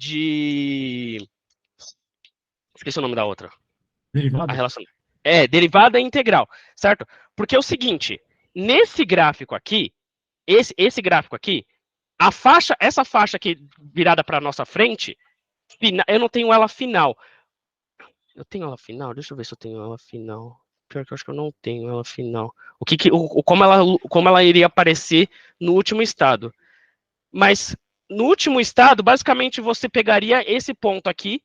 de... Esqueci o nome da outra. Derivada? A relação. Derivada integral, certo? Porque é o seguinte, nesse gráfico aqui, esse gráfico aqui, essa faixa aqui virada para nossa frente, eu não tenho ela final. Eu tenho ela final? Deixa eu ver se eu tenho ela final. Pior que eu acho que eu não tenho ela final. Como ela iria aparecer no último estado. Mas no último estado, basicamente você pegaria esse ponto aqui,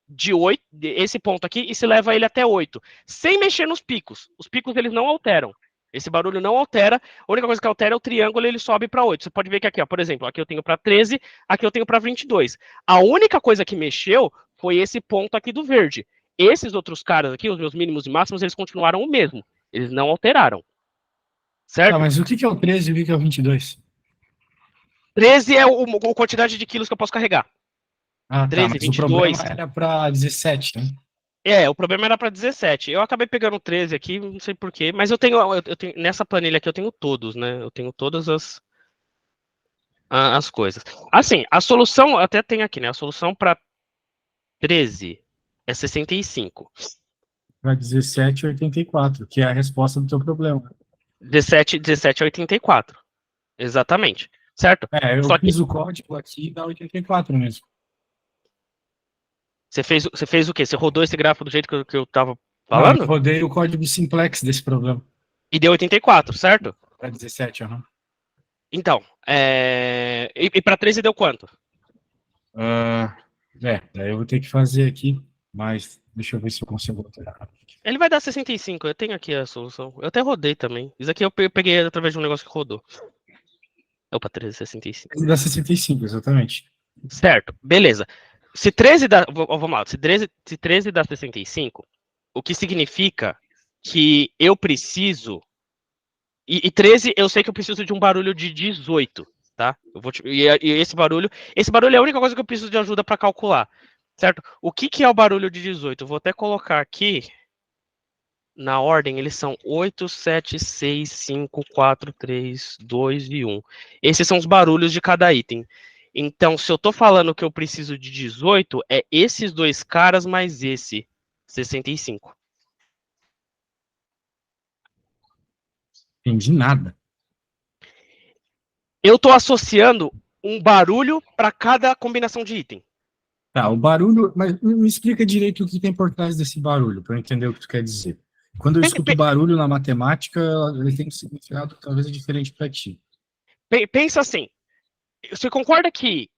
de 8, esse ponto aqui, e se leva ele até 8, sem mexer nos picos. Os picos eles não alteram. Esse barulho não altera. A única coisa que altera é o triângulo, ele sobe para 8. Você pode ver que aqui, ó, por exemplo, aqui eu tenho para 13, aqui eu tenho para 22. A única coisa que mexeu foi esse ponto aqui do verde. Esses outros caras aqui, os meus mínimos e máximos, eles continuaram o mesmo. Eles não alteraram. Certo? Tá, mas o que é o 13 e o que é o 22? 13 é a quantidade de quilos que eu posso carregar. Ah, 13, tá, mas 22. o problema era para 17, né? O problema era para 17. Eu acabei pegando 13 aqui, não sei porquê, mas eu tenho nessa planilha aqui eu tenho todos, né? Eu tenho todas as coisas. Assim, a solução, até tem aqui, né? A solução para 13 é 65. Para 17 e 84, que é a resposta do teu problema. 17 é 84. Exatamente. Certo? Eu Só que fiz o código aqui e dá 84 mesmo. você fez o quê? Você rodou esse gráfico do jeito que eu tava Não, falando? eu rodei o código simplex desse problema. E deu 84, certo? Para 17, aham. Então, e para 13 deu quanto? Daí eu vou ter que fazer aqui, mas deixa eu ver se eu consigo alterar. Ele vai dar 65, eu tenho aqui a solução. Eu até rodei também. Isso aqui eu peguei através de um negócio que rodou. Opa, 13,65. Ele dá 65, exatamente. Certo, beleza. Se 13 dá. Vamos lá, se 13 dá 65, o que significa que eu preciso. E 13, eu sei que eu preciso de um barulho de 18, tá? E esse barulho é a única coisa que eu preciso de ajuda para calcular, certo? O que é o barulho de 18? Eu vou até colocar aqui. Na ordem, eles são 8, 7, 6, 5, 4, 3, 2 e 1. Esses são os barulhos de cada item. Então, se eu tô falando que eu preciso de 18, é esses dois caras mais esse, 65. Entendi nada. Eu tô associando um barulho para cada combinação de item. Tá, o barulho, mas me explica direito o que tem por trás desse barulho, para eu entender o que tu quer dizer. Quando eu escuto barulho na matemática, ele tem um significado talvez diferente para ti. Pensa assim, você concorda que...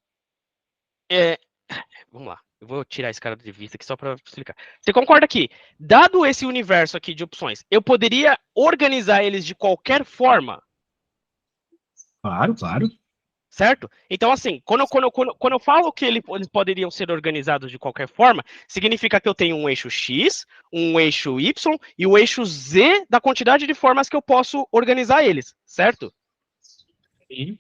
Vamos lá, eu vou tirar esse cara de vista aqui só para explicar. Você concorda que, dado esse universo aqui de opções, eu poderia organizar eles de qualquer forma? Claro, claro. Certo? Então, assim, quando eu falo que eles poderiam ser organizados de qualquer forma, significa que eu tenho um eixo X, um eixo Y e o eixo Z da quantidade de formas que eu posso organizar eles, certo? Sim.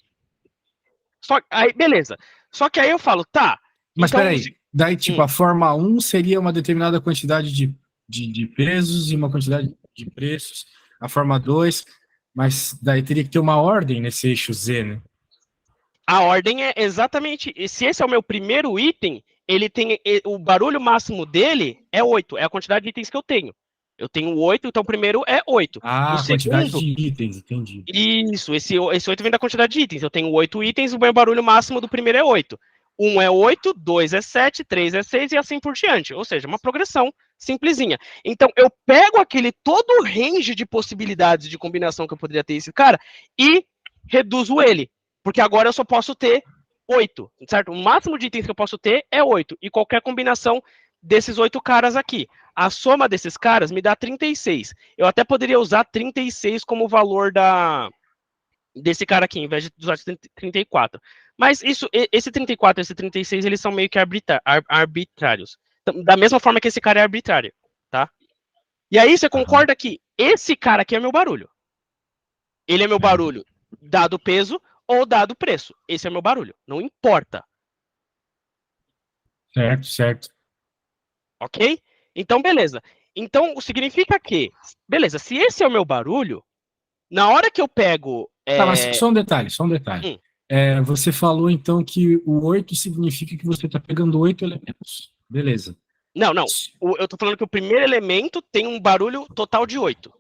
Aí, beleza. Só que aí eu falo, tá. Mas então, peraí, daí tipo, a forma 1 seria uma determinada quantidade de pesos e uma quantidade de preços. A forma 2, mas daí teria que ter uma ordem nesse eixo Z, né? A ordem é exatamente. Se esse é o meu primeiro item, ele tem. O barulho máximo dele é 8. É a quantidade de itens que eu tenho. Eu tenho 8, então o primeiro é 8. Ah, O quantidade segundo. de itens, entendi. Isso, esse 8 vem da quantidade de itens. Eu tenho 8 itens, o meu barulho máximo do primeiro é 8. 1 é 8, 2 é 7, 3 é 6 e assim por diante. Ou seja, uma progressão simplesinha. Então, eu pego todo o range de possibilidades de combinação que eu poderia ter esse cara e reduzo ele. Porque agora eu só posso ter 8, certo? O máximo de itens que eu posso ter é 8. E qualquer combinação desses 8 caras aqui. A soma desses caras me dá 36. Eu até poderia usar 36 como valor desse cara aqui, em vez de usar 34. Mas esse 34 e esse 36, eles são meio que arbitrários. Da mesma forma que esse cara é arbitrário, tá? E aí você concorda que esse cara aqui é meu barulho. Ele é meu barulho dado peso ou dado preço. Esse é meu barulho. Não importa. Certo, certo. Ok? Então, beleza. Então, significa que, beleza, se esse é o meu barulho, na hora que eu pego... Tá, mas só um detalhe. Você falou, então, que o 8 significa que você está pegando 8 elementos. Beleza. Não. Eu tô falando que o primeiro elemento tem um barulho total de 8.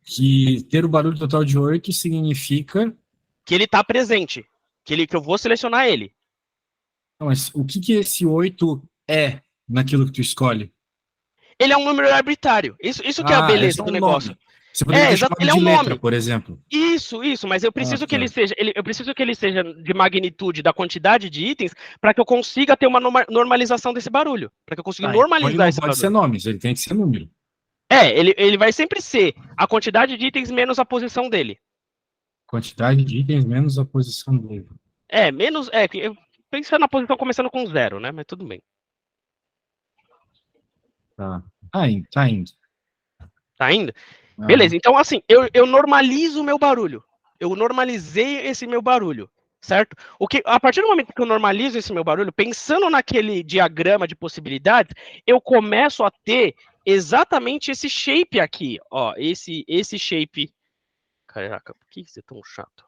Que ter o barulho total de 8 significa... Que ele tá presente. Que eu vou selecionar ele. Não, mas o que esse 8 é naquilo que tu escolhe? Ele é um número arbitrário. Isso que é a beleza do negócio. Nome. Você poderia ter exato. chamado Ele é de um letra, nome. por exemplo. Isso, mas eu preciso que tá. eu preciso que ele seja de magnitude da quantidade de itens para que eu consiga ter uma normalização desse barulho. Para que eu consiga normalizar ele não esse pode barulho. ser nomes, ele tem que ser número. Ele vai sempre ser a quantidade de itens menos a posição dele. Quantidade de itens menos a posição dele. Pensando na posição começando com 0, né? Mas tudo bem. Tá indo. Tá indo? Beleza, então assim, eu normalizo o meu barulho. Eu normalizei esse meu barulho, certo? A partir do momento que eu normalizo esse meu barulho, pensando naquele diagrama de possibilidades, eu começo a ter exatamente esse shape aqui, ó, esse shape. Caraca, por que isso é tão chato?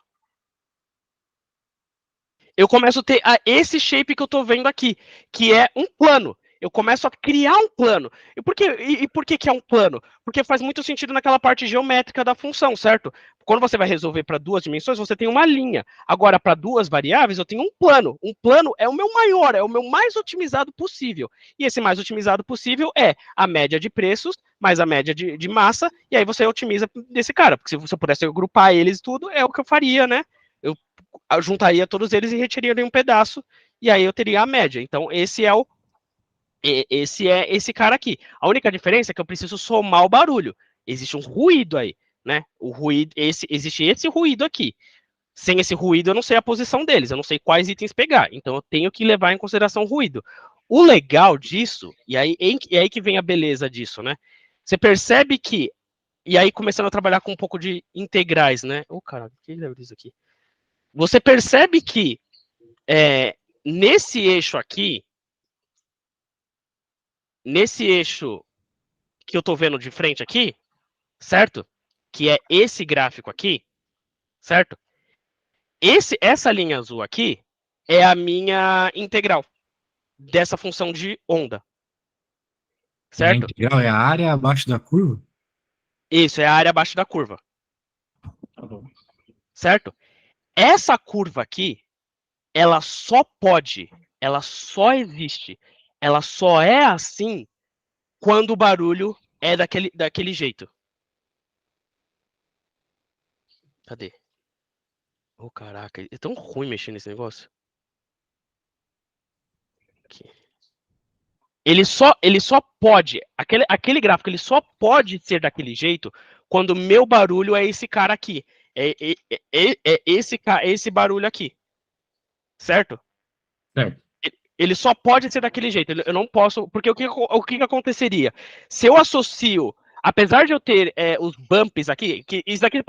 Eu começo a ter esse shape que eu tô vendo aqui, que é um plano. Eu começo a criar um plano. Por que é um plano? Porque faz muito sentido naquela parte geométrica da função, certo? Quando você vai resolver para 2 dimensões, você tem uma linha. Agora, para 2 variáveis, eu tenho um plano. Um plano é o meu maior, é o meu mais otimizado possível. E esse mais otimizado possível é a média de preços mais a média de massa, e aí você otimiza desse cara. Porque se você pudesse agrupar eles tudo, é o que eu faria, né? Eu juntaria todos eles e retiraria um pedaço, e aí eu teria a média. Então, esse é esse cara aqui. A única diferença é que eu preciso somar o barulho. Existe um ruído aí, né? O ruído, existe esse ruído aqui. Sem esse ruído, eu não sei a posição deles, eu não sei quais itens pegar. Então, eu tenho que levar em consideração o ruído. O legal disso, e aí que vem a beleza disso, né? Você percebe que, e aí começando a trabalhar com um pouco de integrais, né? Caralho, o que lembra disso aqui? Você percebe que nesse eixo aqui, nesse eixo que eu estou vendo de frente aqui, certo? Que é esse gráfico aqui, certo? Essa linha azul aqui é a minha integral dessa função de onda, certo? A integral é a área abaixo da curva? Isso, é a área abaixo da curva. Tá bom. Certo? Essa curva aqui, ela só existe, ela só é assim quando o barulho é daquele jeito. Cadê? Caraca, é tão ruim mexer nesse negócio. Aqui. Ele só pode, aquele gráfico, ele só pode ser daquele jeito quando o meu barulho é esse cara aqui. Esse barulho aqui. Certo? Certo. Ele só pode ser daquele jeito. Eu não posso. Porque o que aconteceria? Se eu associo. Apesar de eu ter os bumps aqui, que isso aqui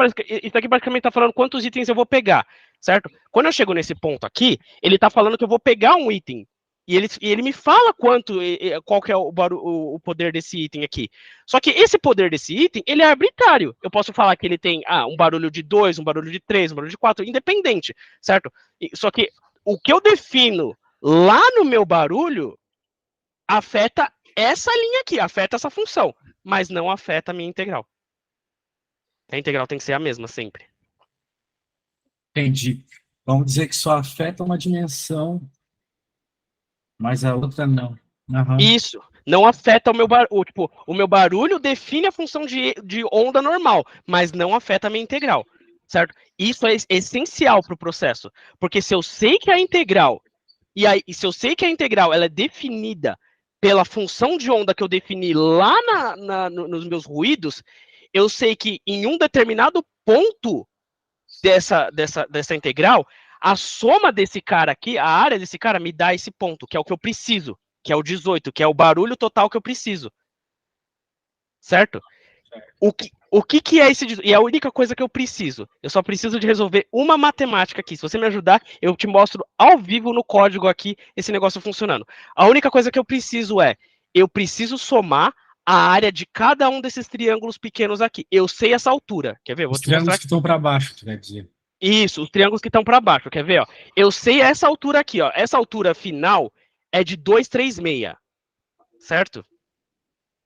basicamente está falando quantos itens eu vou pegar, certo? Quando eu chego nesse ponto aqui, ele está falando que eu vou pegar um item. E ele me fala qual que é o poder desse item aqui. Só que esse poder desse item, ele é arbitrário. Eu posso falar que ele tem um barulho de 2, um barulho de 3, um barulho de 4, independente, certo? Só que o que eu defino lá no meu barulho afeta essa linha aqui, afeta essa função, mas não afeta a minha integral. A integral tem que ser a mesma sempre. Entendi. Vamos dizer que só afeta uma dimensão, mas a outra não. Uhum. Isso. Não afeta o meu barulho. Tipo, o meu barulho define a função de onda normal, mas não afeta a minha integral. Certo? Isso é essencial para o processo. Porque se eu sei que a integral, se eu sei que a integral ela é definida pela função de onda que eu defini lá nos meus ruídos, eu sei que em um determinado ponto dessa integral, a soma desse cara aqui, a área desse cara, me dá esse ponto, que é o que eu preciso, que é o 18, que é o barulho total que eu preciso. Certo? O que é esse 18? E é a única coisa que eu preciso. Eu só preciso de resolver uma matemática aqui. Se você me ajudar, eu te mostro ao vivo no código aqui esse negócio funcionando. A única coisa que eu preciso somar a área de cada um desses triângulos pequenos aqui. Eu sei essa altura. Quer ver? Os triângulos que estão para baixo, tu quer dizer. Isso, os triângulos que estão para baixo, quer ver, ó? Eu sei essa altura aqui, ó. Essa altura final é de 236, certo?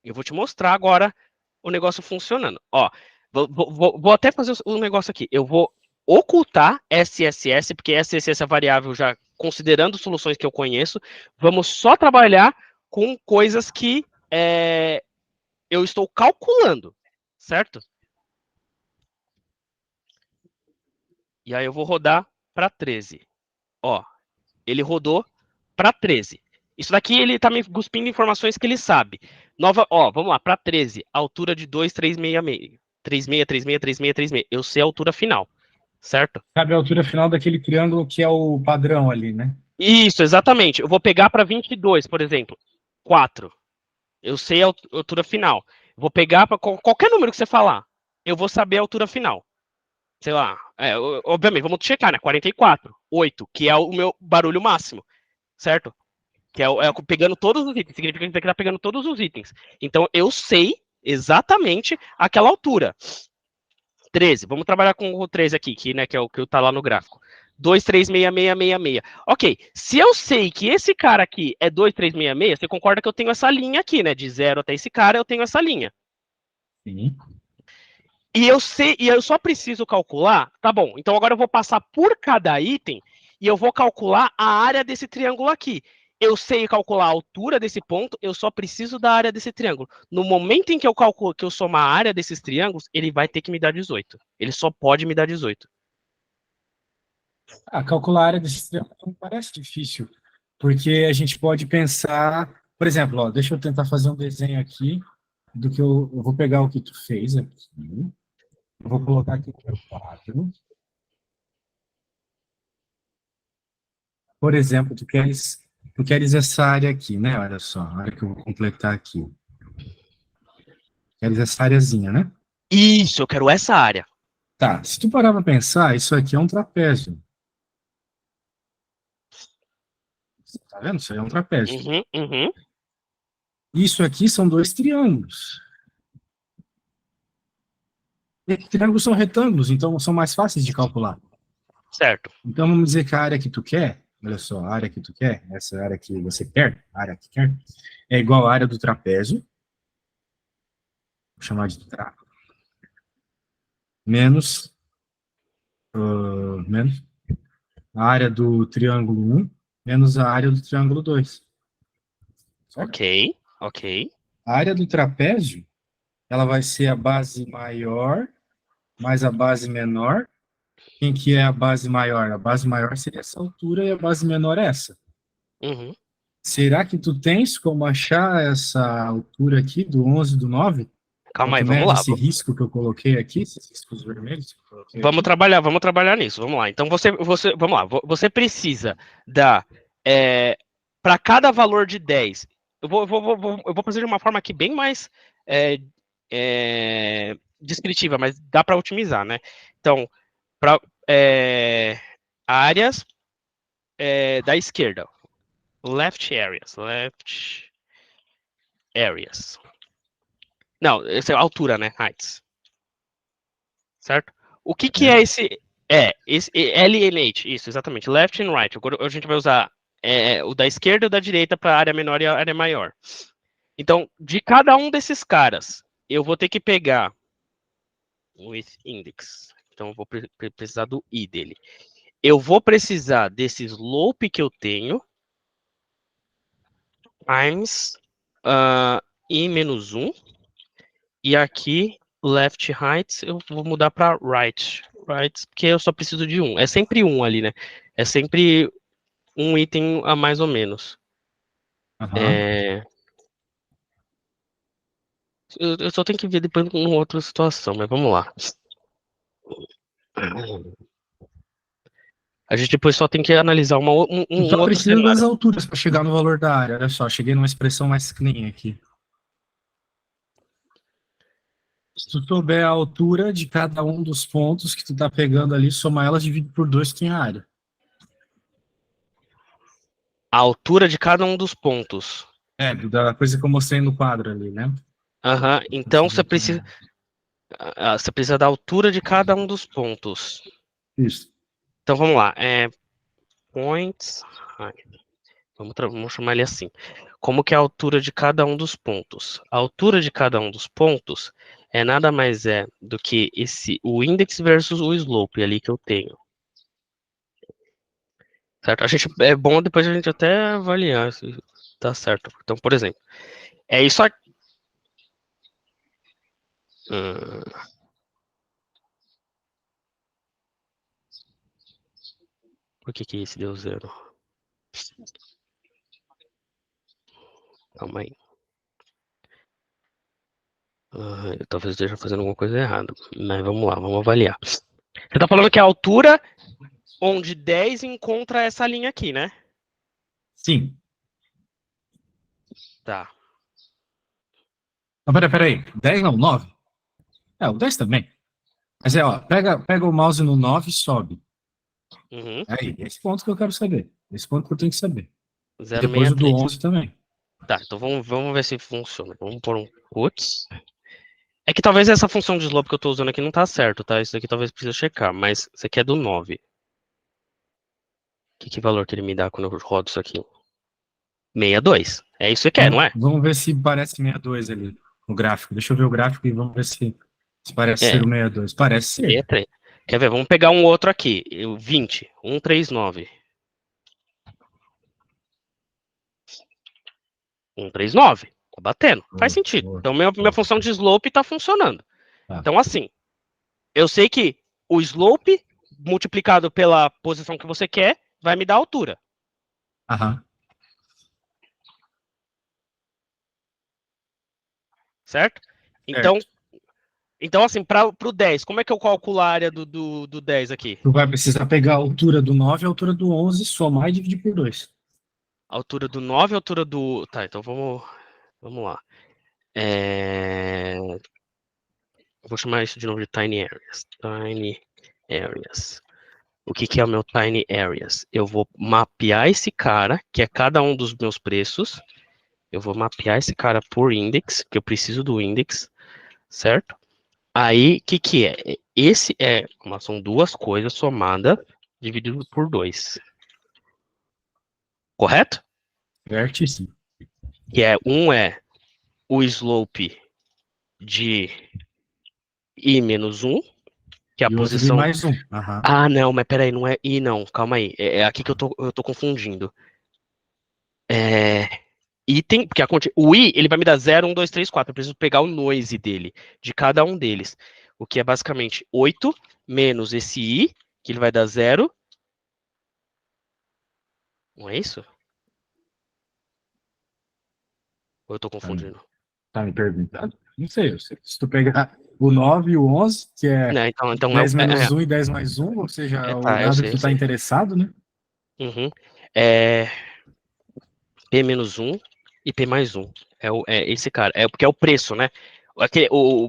Eu vou te mostrar agora o negócio funcionando. Ó, vou até fazer um negócio aqui. Eu vou ocultar SSS, porque SSS é variável já considerando soluções que eu conheço. Vamos só trabalhar com coisas que eu estou calculando, certo? E aí eu vou rodar para 13. Ó, ele rodou para 13. Isso daqui ele tá me cuspindo informações que ele sabe. Vamos lá, para 13, altura de 2,366. 36, 36, 36, 36. Eu sei a altura final, certo? Sabe a altura final daquele triângulo que é o padrão ali, né? Isso, exatamente. Eu vou pegar para 22, por exemplo. 4. Eu sei a altura final. Vou pegar para qualquer número que você falar. Eu vou saber a altura final. Sei lá. Obviamente, vamos checar, né? 44. 8, que é o meu barulho máximo. Certo? Que é pegando todos os itens. Significa que a gente está pegando todos os itens. Então, eu sei exatamente aquela altura. 13. Vamos trabalhar com o 13 aqui, que é o que está lá no gráfico. 2366666. Ok, se eu sei que esse cara aqui é 2366, você concorda que eu tenho essa linha aqui, né? De 0 até esse cara, eu tenho essa linha. Sim. E eu só preciso calcular, tá bom, então agora eu vou passar por cada item e eu vou calcular a área desse triângulo aqui. Eu sei calcular a altura desse ponto, eu só preciso da área desse triângulo. No momento em que eu calculo, que eu somar a área desses triângulos, ele vai ter que me dar 18. Ele só pode me dar 18. Calcular a área desse triângulo não parece difícil, porque a gente pode pensar, por exemplo, ó, deixa eu tentar fazer um desenho aqui do que eu vou pegar o que tu fez aqui, eu vou colocar aqui o meu quadro. Por exemplo, tu queres essa área aqui, né? Olha só, a área que eu vou completar aqui. Queres essa areazinha, né? Isso, eu quero essa área. Tá, se tu parar para pensar, isso aqui é um trapézio. Tá vendo? Isso aí é um trapézio. Uhum, uhum. Isso aqui são dois triângulos. E triângulos são retângulos, então são mais fáceis de calcular. Certo. Então vamos dizer que a área que tu quer, olha só, a área que tu quer, essa área que você quer, a área que quer, é igual à área do trapézio, vou chamar de tra, menos a área do triângulo 1, menos a área do triângulo 2. Certo? Ok, ok. A área do trapézio, ela vai ser a base maior mais a base menor. Quem que é a base maior? A base maior seria essa altura e a base menor é essa. Uhum. Será que tu tens como achar essa altura aqui, do 11 do 9? Calma aí, Quanto vamos mede lá. esse risco que eu coloquei aqui, esses riscos vermelhos que eu coloquei Vamos aqui? trabalhar nisso. Vamos lá. Então vamos lá. Você precisa dar para cada valor de 10. Eu vou fazer de uma forma aqui bem mais descritiva, mas dá para otimizar, né? Então, para áreas da esquerda, left areas. Não, essa é a altura, né? Heights. Certo? O que é esse? Esse LNH, isso, exatamente. Left and right. Agora a gente vai usar o da esquerda e o da direita para a área menor e a área maior. Então, de cada um desses caras, eu vou ter que pegar with index. Então, eu vou precisar do i dele. Eu vou precisar desse slope que eu tenho, times i menos 1. E aqui, left height, eu vou mudar para right. Right, porque eu só preciso de um. É sempre um ali, né? É sempre um item a mais ou menos. Uhum. Eu só tenho que ver depois em outra situação, mas vamos lá. A gente depois só tem que analisar Tu um só outro precisa das cenário. alturas para chegar no valor da área. Olha só, cheguei numa expressão mais clean aqui. Se tu souber a altura de cada um dos pontos que tu tá pegando ali, somar elas, divide por 2, tem a área. A altura de cada um dos pontos. Da coisa que eu mostrei no quadro ali, né? Então você precisa da altura de cada um dos pontos. Isso. Então vamos lá. Points. Vamos chamar ele assim. Como que é a altura de cada um dos pontos? A altura de cada um dos pontos nada mais do que o index versus o slope ali que eu tenho. Certo? É bom depois a gente até avaliar se tá certo. Então, por exemplo, é isso aqui. Por que esse deu 0? Calma aí. Eu talvez esteja fazendo alguma coisa errada. Mas vamos lá, vamos avaliar. Você tá falando que é a altura onde 10 encontra essa linha aqui, né? Sim. Tá. Não, peraí. 10 não, 9. O 10 também. Mas ó, pega o mouse no 9 e sobe. Uhum. Aí, esse ponto que eu quero saber. Esse ponto que eu tenho que saber. E depois o do 063. 11 também. Tá, então vamos ver se funciona. Vamos pôr um puts. É que talvez essa função de slope que eu tô usando aqui não tá certo, tá? Isso aqui talvez precise checar, mas isso aqui é do 9. Que valor que ele me dá quando eu rodo isso aqui? 62. É isso que você quer, não é? Vamos ver se parece 62 ali no gráfico. Deixa eu ver o gráfico e vamos ver se parece É, ser o 62. Parece ser. 63. Quer ver? Vamos pegar um outro aqui. 20. 139. 139. Tá batendo. Faz sentido. Então, minha função de slope tá funcionando. Tá. Então, assim, eu sei que o slope multiplicado pela posição que você quer vai me dar a altura. Aham. Certo? Então assim, para o 10, como é que eu calculo a área do 10 aqui? Tu vai precisar pegar a altura do 9 e a altura do 11, somar e dividir por 2. A altura do 9, a altura do... Tá, então vamos lá. Vou chamar isso de novo de Tiny Areas. Tiny Areas. O que é o meu Tiny Areas? Eu vou mapear esse cara, que é cada um dos meus preços. Eu vou mapear esse cara por index, que eu preciso do index, certo? Aí, o que é? São duas coisas somadas, dividido por 2. Correto? Certíssimo. Que um é o slope de I menos 1, que é a E outro de posição... mais um. Aham. Ah, não, mas peraí, não é I não, calma aí. É aqui que eu tô confundindo. Item, porque o I, ele vai me dar 0, 1, 2, 3, 4. Eu preciso pegar o noise dele, de cada um deles. O que é basicamente 8 menos esse I, que ele vai dar 0. Não é isso? Ou eu tô confundindo? Tá me perguntando? Não sei. Se tu pegar o 9 e o 11, que é Não, então 10 menos 1 e 10 mais 1, ou seja, o tá, eu dado sei, que eu tu tá sei. interessado, né? Uhum. P menos 1 e P mais 1. É esse cara. Porque é o preço, né?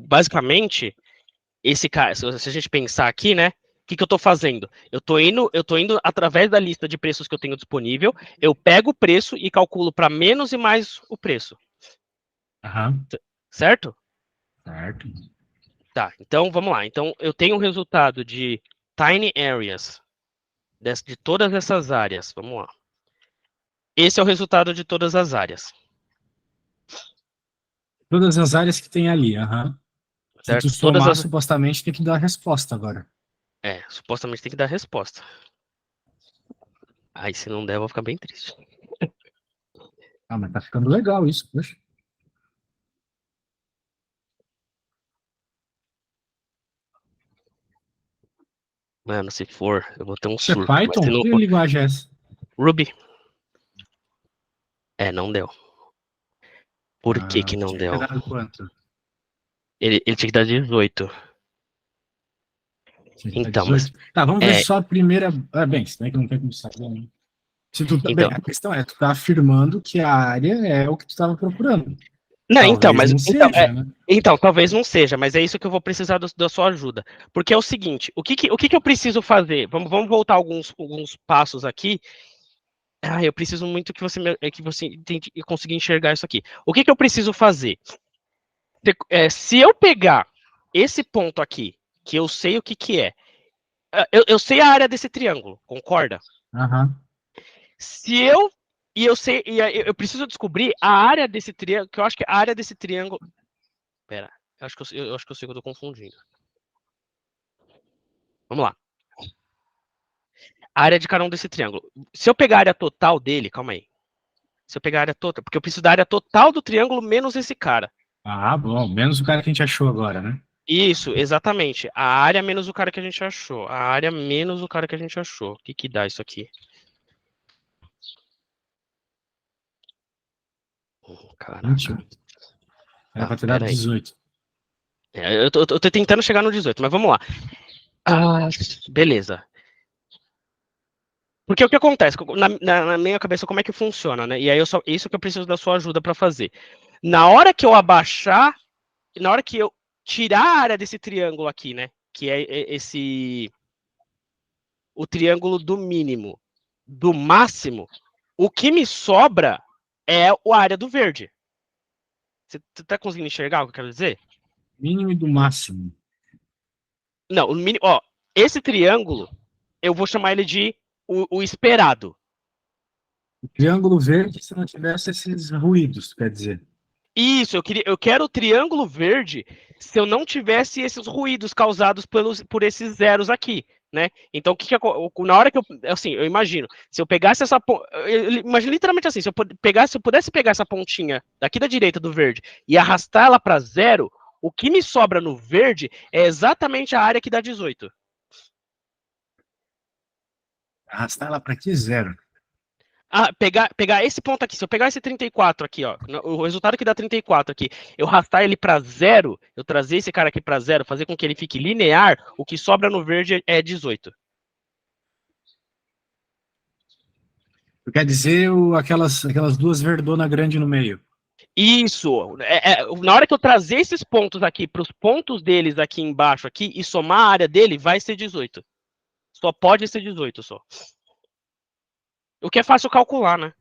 Basicamente, esse cara, se a gente pensar aqui, né? O que eu estou fazendo? Eu tô indo através da lista de preços que eu tenho disponível, eu pego o preço e calculo para menos e mais o preço. Aham. Certo? Certo. Tá, então vamos lá. Então eu tenho o resultado de Tiny Areas de todas essas áreas. Vamos lá. Esse é o resultado de todas as áreas. Todas as áreas que tem ali, aham. Se tu Certo? Todas somar, as. supostamente tem que dar a resposta agora. Supostamente tem que dar resposta. Aí se não der, eu vou ficar bem triste. Ah, mas tá ficando legal isso, poxa. Mano, se for, eu vou ter um Isso é surto. Mas se Python? não Que for. linguagem é essa? Ruby. Não deu. Por que não Tinha que ter deu? dado quanto? Ele tinha que dar 18. Tinha que dar Então, mas. 18? Tá, vamos ver É, só a primeira. Bem, se bem que não tem como saber, né? Se tu, bem, então. a questão é, tu tá afirmando que a área é o que tu estava procurando. Não, então, Talvez mas. não seja, né? Então, talvez não seja, mas é isso que eu vou precisar da sua ajuda. Porque é o seguinte: o que eu preciso fazer? Vamos voltar alguns passos aqui. Eu preciso muito que você tente conseguir enxergar isso aqui. O que eu preciso fazer? Se eu pegar esse ponto aqui, que eu sei o que é, Eu sei a área desse triângulo, concorda? Aham. Se eu. E eu sei. E eu preciso descobrir a área desse triângulo. Que eu acho que a área desse triângulo. Pera. Eu acho que eu sei que eu tô confundindo. Vamos lá. A área de cada um desse triângulo. Se eu pegar a área total dele, calma aí. Se eu pegar a área total. Porque eu preciso da área total do triângulo menos esse cara. Ah, bom. Menos o cara que a gente achou agora, né? Isso, exatamente. A área menos o cara que a gente achou. A área menos o cara que a gente achou. O que que dá isso aqui? Caraca. 28. Era Tá, pra ter dado pera aí. 18. Eu tô tentando chegar no 18, mas vamos lá. Ah, beleza. Porque o que acontece? Na minha cabeça, como é que funciona, né? E aí isso que eu preciso da sua ajuda para fazer. Na hora que eu abaixar, na hora que eu tirar a área desse triângulo aqui, né? Que é esse o triângulo do mínimo, do máximo, o que me sobra é a área do verde. Você tá conseguindo enxergar o que eu quero dizer? Mínimo e do máximo. Não, o mínimo, ó, esse triângulo, eu vou chamar ele de o esperado. O triângulo verde se não tivesse esses ruídos, quer dizer. Isso, eu quero o triângulo verde se eu não tivesse esses ruídos causados por esses zeros aqui, né? Então, na hora que assim, eu imagino, se eu pegasse essa, eu imagino literalmente assim, se eu pudesse pegar essa pontinha daqui da direita do verde e arrastar ela para zero, o que me sobra no verde é exatamente a área que dá 18. Arrastar ela para aqui, zero. Pegar esse ponto aqui, se eu pegar esse 34 aqui, ó, o resultado que dá 34 aqui, eu arrastar ele para zero, eu trazer esse cara aqui para zero, fazer com que ele fique linear, o que sobra no verde é 18. Quer dizer, aquelas duas verdonas grandes no meio. Isso, na hora que eu trazer esses pontos aqui para os pontos deles aqui embaixo aqui e somar a área dele, vai ser 18. Só pode ser 18 só. O que é fácil calcular, né?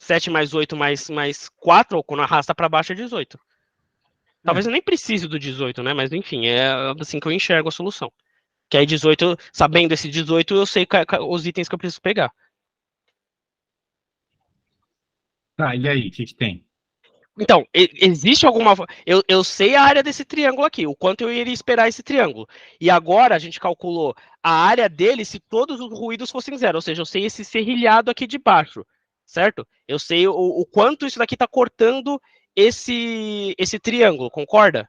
7 mais 8 mais 4, ou quando arrasta para baixo é 18. É. Talvez eu nem precise do 18, né? Mas enfim, é assim que eu enxergo a solução. Que aí 18, sabendo esse 18, eu sei os itens que eu preciso pegar. Tá, e aí, o que que tem? Então, existe alguma. Eu sei a área desse triângulo aqui, o quanto eu iria esperar esse triângulo. E agora a gente calculou a área dele se todos os ruídos fossem zero. Ou seja, eu sei esse serrilhado aqui de baixo, certo? Eu sei o quanto isso daqui está cortando esse triângulo, concorda?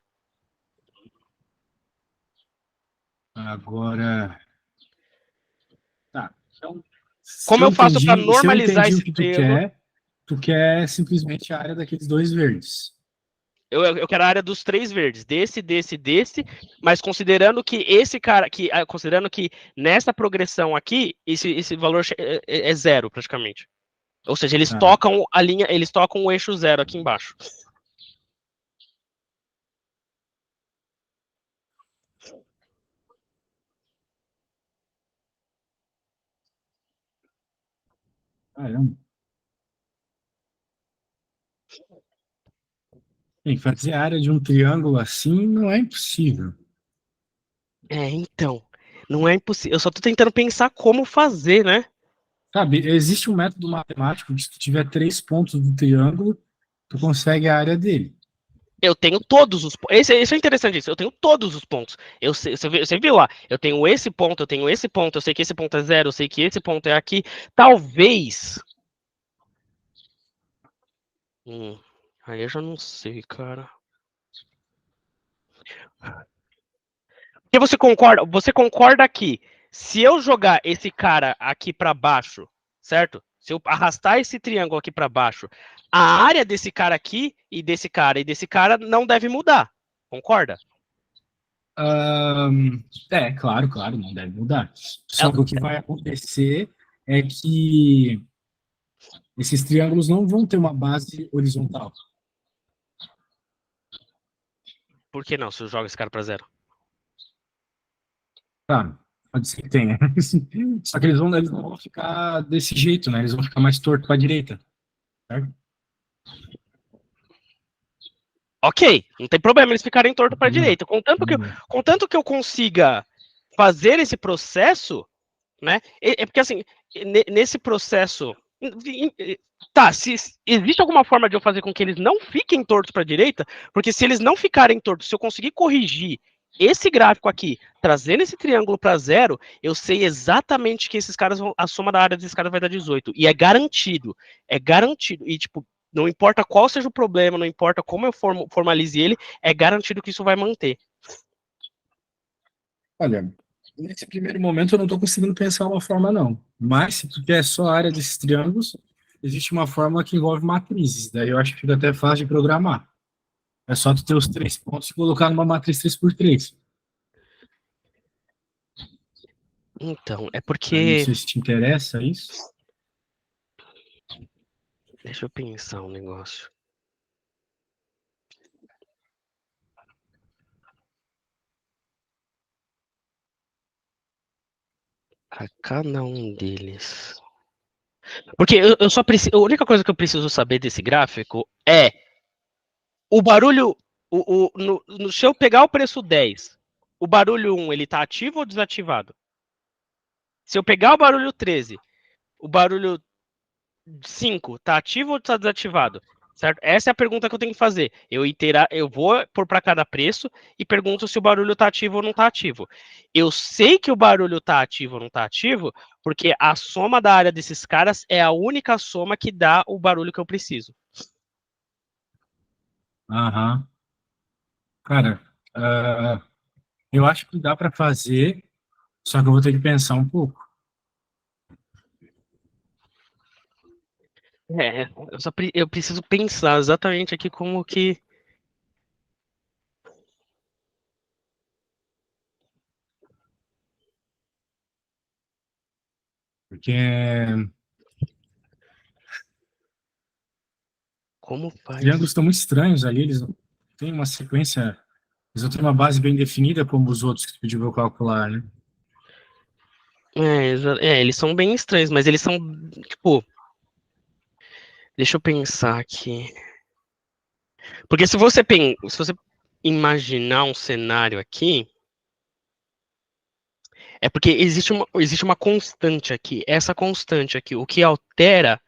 Agora. Tá. Então, Como eu faço para se eu normalizar entendi o esse que triângulo? tu quer simplesmente a área daqueles dois verdes. Eu quero a área dos três verdes, desse, mas considerando que esse cara, considerando que nessa progressão aqui, esse valor é zero praticamente. Ou seja, eles Tá. tocam a linha, eles tocam o eixo zero aqui embaixo. Caramba. Tem que fazer a área de um triângulo assim não é impossível. Então, não é impossível. Eu só tô tentando pensar como fazer, né? Sabe, existe um método matemático que se tu tiver três pontos do triângulo, tu consegue a área dele. Eu tenho todos os pontos. Esse é interessante isso. Eu tenho todos os pontos. Você viu lá? Eu tenho esse ponto, eu tenho esse ponto, eu sei que esse ponto é zero, eu sei que esse ponto é aqui. Talvez. Aí eu já não sei, cara. Porque você concorda que se eu jogar esse cara aqui para baixo, certo? Se eu arrastar esse triângulo aqui para baixo, a área desse cara aqui e desse cara não deve mudar. Concorda? Claro, claro, não deve mudar. É- Só que o que vai acontecer é que esses triângulos não vão ter uma base horizontal. Por que não, se eu jogo esse cara para zero? Tá, pode ser que tenha. Só que eles não vão ficar desse jeito, né? Eles vão ficar mais torto para a direita. Certo? Ok, não tem problema eles ficarem torto para Hum, direita. Contanto que eu consiga fazer esse processo, né? É porque assim, nesse processo, tá, se existe alguma forma de eu fazer com que eles não fiquem tortos para a direita, porque se eles não ficarem tortos, se eu conseguir corrigir esse gráfico aqui, trazendo esse triângulo para zero, eu sei exatamente que esses caras a soma da área desses caras vai dar 18, e é garantido, e tipo, não importa qual seja o problema, não importa como eu formalize ele, é garantido que isso vai manter. Olha, nesse primeiro momento eu não estou conseguindo pensar uma forma, não. Mas, se tu quer só a área desses triângulos, existe uma fórmula que envolve matrizes. Daí eu acho que fica até fácil de programar. É só tu ter os 3 pontos e colocar numa matriz 3x3. Então, é Aí não porque. sei se te interessa isso. Deixa eu pensar um negócio. A cada um deles. Porque eu só preciso. A única coisa que eu preciso saber desse gráfico é o barulho. Se eu pegar o preço 10, o barulho 1 ele tá ativo ou desativado? Se eu pegar o barulho 13, o barulho 5 tá ativo ou tá desativado? Certo? Essa é a pergunta que eu tenho que fazer. Eu vou pôr para cada preço e pergunto se o barulho tá ativo ou não tá ativo. Eu sei que o barulho tá ativo ou não tá ativo, porque a soma da área desses caras é a única soma que dá o barulho que eu preciso. Aham. Cara, eu acho que dá para fazer, só que eu vou ter que pensar um pouco. Eu preciso pensar exatamente aqui como que. Porque Como os triângulos faz? estão muito estranhos ali, eles não têm uma sequência, eles não têm uma base bem definida como os outros que tu pediu pra eu calcular, né? Eles são bem estranhos, mas eles são, tipo, deixa eu pensar aqui. Porque se você imaginar um cenário aqui, é porque existe uma constante aqui. Essa constante aqui, o que altera.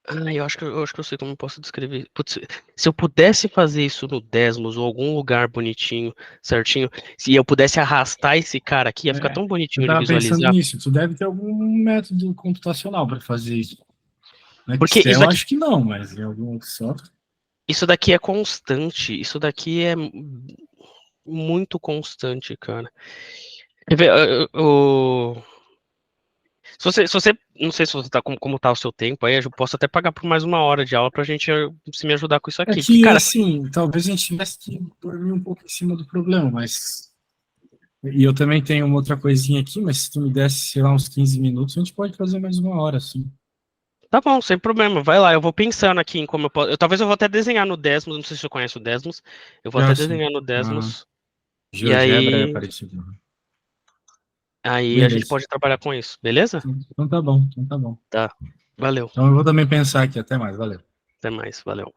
Eu acho que eu sei como eu posso descrever. Putz, se eu pudesse fazer isso no Desmos ou algum lugar bonitinho, certinho, se eu pudesse arrastar esse cara aqui, ia ficar É, tão eu bonitinho de estava pensando visualizar. nisso. Tu deve ter algum método computacional para fazer isso. No Porque Excel, eu acho que não, mas em algum outro software. isso daqui é constante. Isso daqui é muito constante, cara. Quer ver, se você, não sei se você tá como tá o seu tempo aí, eu posso até pagar por mais uma hora de aula pra gente se me ajudar com isso É aqui. Porque, que, cara, assim, talvez a gente tivesse que dormir um pouco em cima do problema, mas. E eu também tenho uma outra coisinha aqui, mas se tu me desse, sei lá, uns 15 minutos, a gente pode fazer mais uma hora, assim. tá bom, sem problema, vai lá, eu vou pensando aqui em como eu posso. Talvez eu vou até desenhar no Desmos, não sei se você conhece o Desmos, eu vou Já, até sim. desenhar no Ah, Desmos, e GeoGebra é aí, parecido. aí a gente Beleza. pode trabalhar com isso, beleza? Então tá bom, então tá bom. Tá, valeu, Então eu vou também pensar aqui. Até mais, valeu. até mais, valeu.